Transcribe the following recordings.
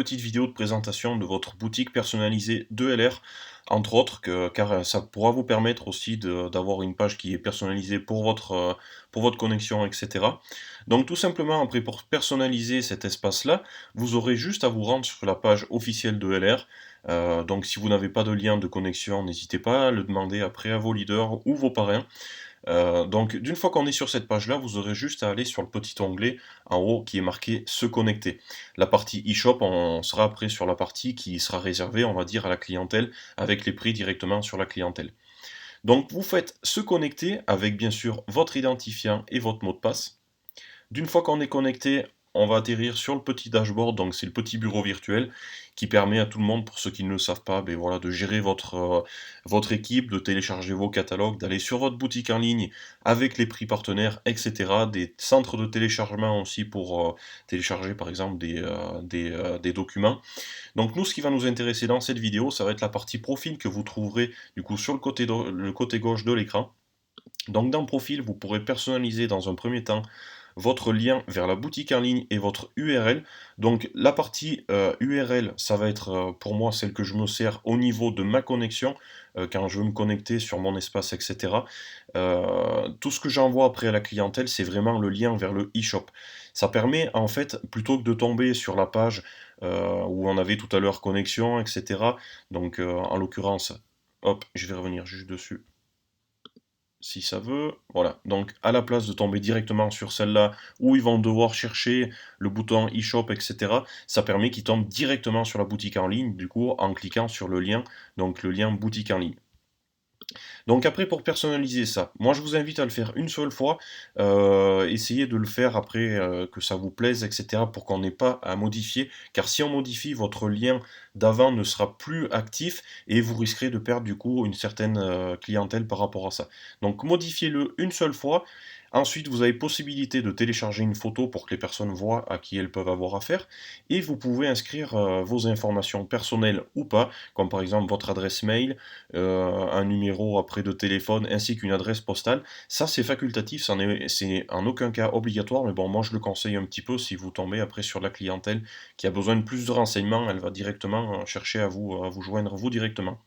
Petite vidéo de présentation de votre boutique personnalisée de LR, entre autres, car ça pourra vous permettre aussi d'avoir une page qui est personnalisée pour votre connexion, etc. Donc tout simplement, après pour personnaliser cet espace-là, vous aurez juste à vous rendre sur la page officielle de LR. Donc si vous n'avez pas de lien de connexion, n'hésitez pas à le demander après à vos leaders ou vos parrains. Donc d'une fois qu'on est sur cette page-là, vous aurez juste à aller sur le petit onglet en haut qui est marqué se connecter. La partie e-shop, on sera après sur la partie qui sera réservée, on va dire, à la clientèle, avec les prix directement sur la clientèle. Donc vous faites se connecter avec bien sûr votre identifiant et votre mot de passe. D'une fois qu'on est connecté, on va atterrir sur le petit dashboard, donc c'est le petit bureau virtuel qui permet à tout le monde, pour ceux qui ne le savent pas, ben voilà, de gérer votre équipe, de télécharger vos catalogues, d'aller sur votre boutique en ligne avec les prix partenaires, etc. Des centres de téléchargement aussi pour télécharger par exemple des documents. Donc nous, ce qui va nous intéresser dans cette vidéo, ça va être la partie profil que vous trouverez du coup sur le côté gauche de l'écran. Donc dans Profil, vous pourrez personnaliser dans un premier temps votre lien vers la boutique en ligne et votre URL. Donc la partie URL, ça va être pour moi celle que je me sers au niveau de ma connexion, quand je veux me connecter sur mon espace, etc. Tout ce que j'envoie après à la clientèle, c'est vraiment le lien vers le e-shop. Ça permet en fait, plutôt que de tomber sur la page où on avait tout à l'heure connexion, etc. Donc en l'occurrence, hop, je vais revenir juste dessus si ça veut. Voilà, donc à la place de tomber directement sur celle-là où ils vont devoir chercher le bouton e-shop, etc., ça permet qu'ils tombent directement sur la boutique en ligne, du coup, en cliquant sur le lien, donc le lien boutique en ligne. Donc après, pour personnaliser ça, moi je vous invite à le faire une seule fois, essayez de le faire après que ça vous plaise, etc., pour qu'on n'ait pas à modifier, car si on modifie, votre lien d'avant ne sera plus actif et vous risquerez de perdre du coup une certaine clientèle par rapport à ça. Donc modifiez-le une seule fois. Ensuite, vous avez possibilité de télécharger une photo pour que les personnes voient à qui elles peuvent avoir affaire. Et vous pouvez inscrire vos informations personnelles ou pas, comme par exemple votre adresse mail, un numéro après de téléphone ainsi qu'une adresse postale. Ça, c'est facultatif, c'est en aucun cas obligatoire, mais bon, moi je le conseille un petit peu si vous tombez après sur la clientèle qui a besoin de plus de renseignements, elle va directement chercher à vous joindre vous directement.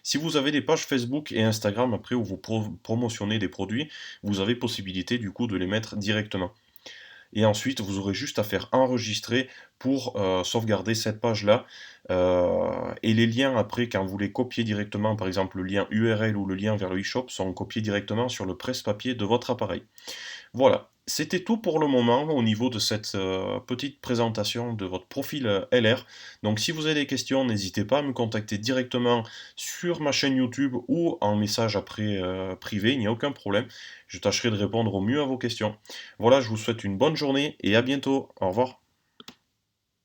Si vous avez des pages Facebook et Instagram après où vous promotionnez des produits, vous avez possibilité du coup de les mettre directement. Et ensuite, vous aurez juste à faire enregistrer pour sauvegarder cette page-là. Et les liens après, quand vous les copiez directement, par exemple le lien URL ou le lien vers le e-shop, sont copiés directement sur le presse-papier de votre appareil. Voilà, c'était tout pour le moment au niveau de cette petite présentation de votre profil LR. Donc si vous avez des questions, n'hésitez pas à me contacter directement sur ma chaîne YouTube ou en message après privé, il n'y a aucun problème. Je tâcherai de répondre au mieux à vos questions. Voilà, je vous souhaite une bonne journée et à bientôt. Au revoir.